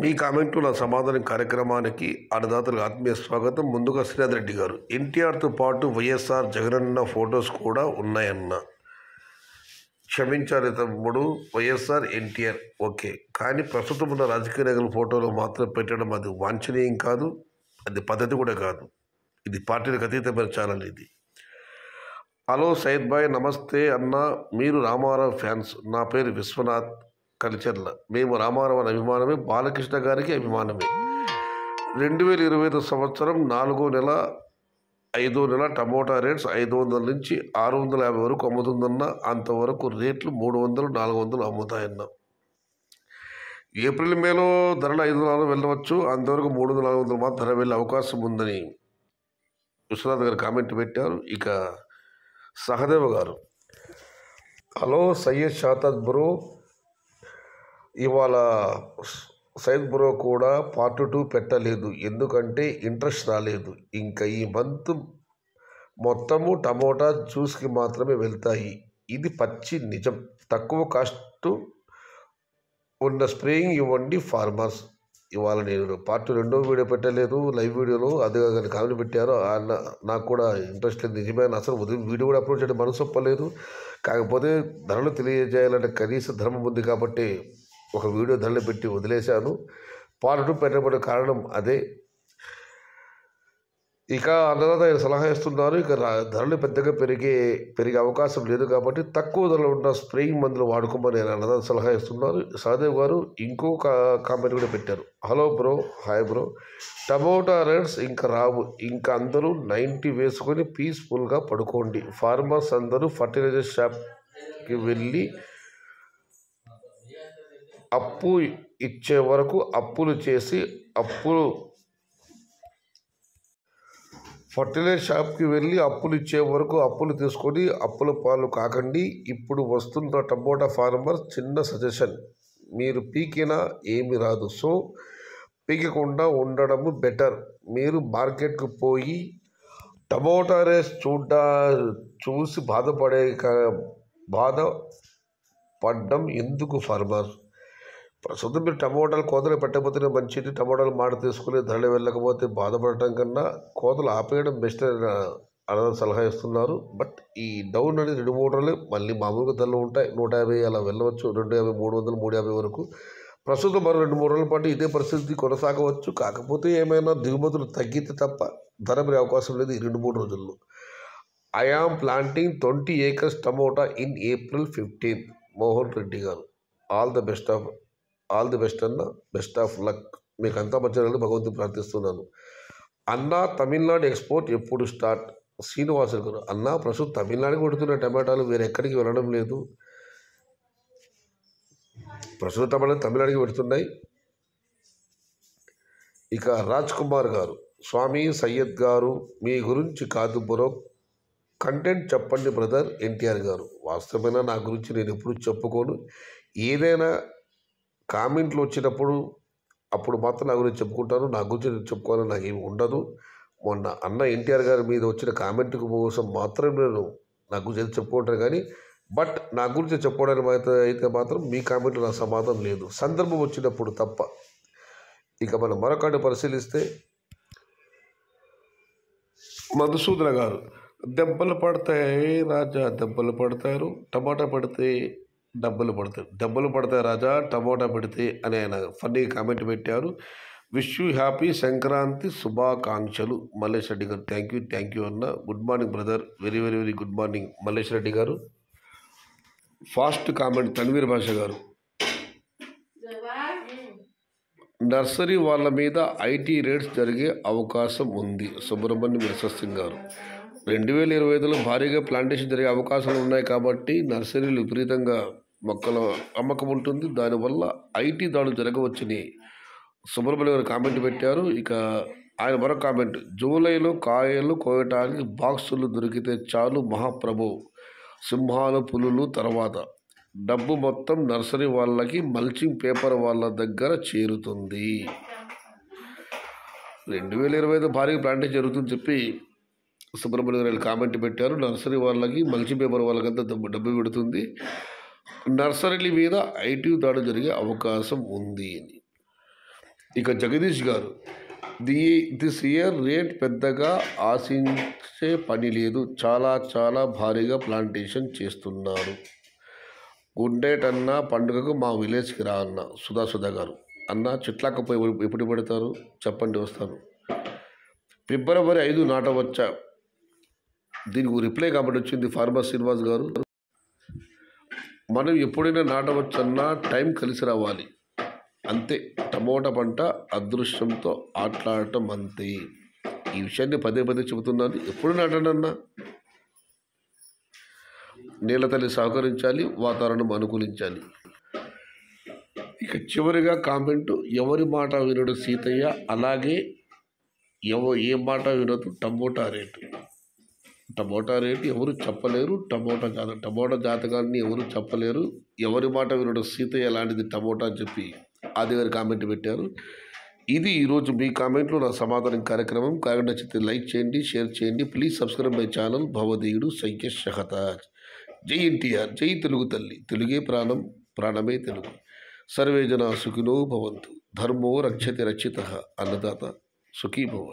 మీ కామెంట్లు నా సమాధానం కార్యక్రమానికి అన్నదాతలకు ఆత్మీయ స్వాగతం. ముందుగా శ్రీనాథ్ రెడ్డి గారు, ఎన్టీఆర్తో పాటు వైఎస్ఆర్ జగనన్న ఫొటోస్ కూడా ఉన్నాయన్న. క్షమించాలి తమ్ముడు, వైఎస్ఆర్ ఎన్టీఆర్ ఓకే, కానీ ప్రస్తుతం ఉన్న రాజకీయ నాయకుల ఫోటోలు మాత్రం పెట్టడం అది వాంఛనీయం కాదు, అది పద్ధతి కూడా కాదు. ఇది పార్టీలకు అతీతమైన ఛానల్ ఇది. హలో సైద్ భాయ్, నమస్తే అన్న. మీరు రామారావు ఫ్యాన్స్? నా పేరు విశ్వనాథ్ కల్చర్ల. మేము రామారావు అభిమానమే, బాలకృష్ణ గారికి అభిమానమే. 2025 సంవత్సరం 4వ నెల 5వ నెల టమోటా రేట్స్ 500 నుంచి 650 వరకు అమ్ముతుందన్న. అంతవరకు రేట్లు 300, 400 అమ్ముతాయన్న. ఏప్రిల్ మేలో ధరలు 500 వెళ్ళవచ్చు, అంతవరకు 300, 400 మాత్రం ధర వెళ్ళే అవకాశం ఉందని విశ్వనాథ్ గారు కామెంట్ పెట్టారు. ఇక సహదేవ్ గారు, హలో సయ్యద్ షాతాద్ బ్రో, ఇవాళ సైద్ బ్రో కూడా పార్ట్ 2 పెట్టలేదు, ఎందుకంటే ఇంట్రెస్ట్ రాలేదు. ఇంకా ఈ మంత్ మొత్తము టమోటా జ్యూస్కి మాత్రమే వెళ్తాయి. ఇది పచ్చి నిజం. తక్కువ కాస్ట్ ఉన్న స్ప్రేయింగ్ ఇవ్వండి ఫార్మర్స్. ఇవాళ నేను పార్ట్ 2 వీడియో పెట్టలేదు, లైవ్ వీడియోలో అదే కానీ కామెంట్ పెట్టారు. నాకు కూడా ఇంట్రెస్ట్ లేదు, నిజమే. అసలు ఉదయం వీడియో కూడా అప్లోడ్ చేయడం మనసు ఒప్పలేదు. కాకపోతే ధరలు తెలియజేయాలంటే కనీస ధర్మం ఉంది కాబట్టి ఒక వీడియో ధరలు పెట్టి వదిలేశాను. పార్ట్ 2 పెట్టబడే కారణం అదే. ఇక అన్నదాత ఆయన సలహా ఇస్తున్నారు, ఇక ధరలు పెద్దగా పెరిగే అవకాశం లేదు కాబట్టి తక్కువ ధరలో ఉన్న స్ప్రేయింగ్ మందులు వాడుకోమని అన్నదాత సలహా ఇస్తున్నారు. సహదేవ్ గారు ఇంకొక కామెంట్ కూడా పెట్టారు. Hello bro, hi bro, tomato rates ఇంకా రావు, ఇంకా అందరూ 90 వేసుకొని పీస్ఫుల్గా పడుకోండి. ఫార్మర్స్ అందరూ ఫర్టిలైజర్ షాప్కి వెళ్ళి అప్పు ఇచ్చే వరకు అప్పులు చేసి ఫర్టిలైజర్ షాప్కి వెళ్ళి అప్పులు ఇచ్చే వరకు అప్పులు తీసుకొని అప్పుల పాలు కాకండి. ఇప్పుడు వస్తున్న టమోటా ఫార్మర్ చిన్న సజెషన్, మీరు పీకినా ఏమి రాదు, సో పీకకుండా ఉండడము బెటర్. మీరు మార్కెట్కు పోయి టమోటా రేస్ చూసి బాధపడ్డం ఎందుకు ఫార్మర్? ప్రస్తుతం మీరు టమోటాలు కోతలు పెట్టకపోతేనే మంచిది. టమోటాలు మాట తీసుకుని ధరలు వెళ్ళకపోతే బాధపడటం కన్నా కోతలు ఆపేయడం బెస్ట్ అని అన్నదాత సలహా ఇస్తున్నారు. బట్ ఈ డౌన్ అనేది 2-3 రోజులు మళ్ళీ మామూలుగా ధరలు ఉంటాయి. 150 అలా వెళ్ళవచ్చు, 250, 300, 350 వరకు. ప్రస్తుతం మరో 2-3 రోజుల పాటు ఇదే పరిస్థితి కొనసాగవచ్చు. కాకపోతే ఏమైనా దిగుమతులు తగ్గితే తప్ప ధర పెరిగే అవకాశం లేదు ఈ 2-3 రోజుల్లో. I am planting 20 acres tomato in April 15th. Mohan Reddy గారు, ఆల్ ది బెస్ట్ అన్న, బెస్ట్ ఆఫ్ లక్. మీకు అంతా మంచిగా భగవంతుని ప్రార్థిస్తున్నాను. అన్న తమిళనాడు ఎక్స్పోర్ట్ ఎప్పుడు స్టార్ట్? శ్రీనివాసులు గారు, అన్న ప్రస్తుతం తమిళనాడుకి కొడుతున్న టమాటాలు వేరే ఎక్కడికి వెళ్ళడం లేదు. ప్రస్తుతం తమిళనాడుకి పెడుతున్నాయి. ఇక రాజ్ కుమార్ గారు, స్వామి సయ్యద్ గారు, మీ గురించి కాదు బ్రో, కంటెంట్ చెప్పండి బ్రదర్. ఎన్టీఆర్ గారు, వాస్తవమైన నా గురించి నేను ఎప్పుడు చెప్పుకోను. ఏదైనా కామెంట్లు వచ్చినప్పుడు అప్పుడు మాత్రం నా గురించి చెప్పుకుంటాను. నా గురించి నేను చెప్పుకోవాలని నాకు ఏమి ఉండదు. మొన్న అన్న ఎన్టీఆర్ గారి మీద వచ్చిన కామెంట్ కోసం మాత్రం నేను నా గురించి చెప్పుకుంటాను. కానీ బట్ నా గురించి చెప్పుకోవడానికి అయితే మాత్రం మీ కామెంట్లు నా సమాధానం లేదు, సందర్భం వచ్చినప్పుడు తప్ప. ఇక మనం మరొకటి పరిశీలిస్తే మధుసూదన గారు, దెబ్బలు పడతాయి రాజా, దెబ్బలు పడతారు, టమాటా పడితే డబ్బులు పడతాయి రాజా, టమోటా పెడితే అని ఆయన ఫన్నీ కామెంట్ పెట్టారు. విష్ యూ హ్యాపీ సంక్రాంతి శుభాకాంక్షలు. మల్లేష్ రెడ్డి గారు, థ్యాంక్ యూ అన్న. Good morning brother, very very very good morning Mallesh Reddy garu. Fast comment Tanveer భాష గారు, నర్సరీ వాళ్ళ మీద ఐటీ రేట్స్ జరిగే అవకాశం ఉంది. సుబ్రహ్మణ్యం సింగ్ గారు, 2025లో భారీగా ప్లాంటేషన్ జరిగే అవకాశాలు ఉన్నాయి కాబట్టి నర్సరీలు విపరీతంగా మొక్కల అమ్మకం ఉంటుంది, దానివల్ల ఐటీ దాడులు జరగవచ్చని సుబ్రహ్మణ్యం గారు కామెంట్ పెట్టారు. ఇక ఆయన మరొక కామెంట్, జూలైలో కాయలు కోయటానికి బాక్సులు దొరికితే చాలు మహాప్రభు, సింహాలు పులులు తర్వాత డబ్బు మొత్తం నర్సరీ వాళ్ళకి మల్చింగ్ పేపర్ వాళ్ళ దగ్గర చేరుతుంది. 2025 భారీగా ప్లాంటేషన్ జరుగుతుందని చెప్పి సుబ్రహ్మణ్యం గారు కామెంట్ పెట్టారు. నర్సరీ వాళ్ళకి మల్చింగ్ పేపర్ వాళ్ళకంతా డబ్బు పెడుతుంది, నర్సరీల మీద ఐటీ దాడి జరిగే అవకాశం ఉంది అని. ఇక జగదీష్ గారు, దిస్ ఇయర్ రేట్ పెద్దగా ఆశించే పని లేదు, చాలా చాలా భారీగా ప్లాంటేషన్ చేస్తున్నారు. గుండేటన్నా పండుగకు మా విలేజ్కి రా అన్న సుధా గారు. అన్న చెట్లాకపోయి ఎప్పుడు పెడతారు చెప్పండి, వస్తాను. ఫిబ్రవరి 5 నాటవచ్చా? దీనికి రిప్లై కాబట్టి వచ్చింది ఫార్మర్ శ్రీనివాస్ గారు. మనం ఎప్పుడైనా నాటవచ్చన్నా టైం కలిసి రావాలి అంతే. టమోటా పంట అదృష్టంతో ఆటలాడటం అంతే. ఈ విషయాన్ని పదే పదే చెబుతున్నాను. ఎప్పుడు నాటనన్నా నీళ్ళ తల్లి సహకరించాలి, వాతావరణం అనుకూలించాలి. ఇక చివరిగా కామెంటు, ఎవరి మాట వినడు సీతయ్య, అలాగే ఏ మాట వినదు టమోటా రేటు. టమోటా రేటు ఎవరు చెప్పలేరు, టమోటా జాతకాన్ని ఎవరు చెప్పలేరు. ఎవరి మాట వినడు సీతయ్య లాంటిది టమోటా అని చెప్పి ఆది గారు కామెంట్ పెట్టారు. ఇది ఈరోజు మీ కామెంట్లో నా సమాధానం కార్యక్రమం. కామెంట్ నచ్చితే లైక్ చేయండి, షేర్ చేయండి. ప్లీజ్ సబ్స్క్రైబ్ మై ఛానల్ భవదేయుడు సంకేష్ షహతాజ్. జై ఎన్టీఆర్, జై తెలుగు తల్లి, తెలుగే ప్రాణం, ప్రాణమే తెలుగు. సర్వే జనా సుఖినో భవంతు. ధర్మో రక్షతి రక్షితః. అన్నదాత సుఖీ భవ.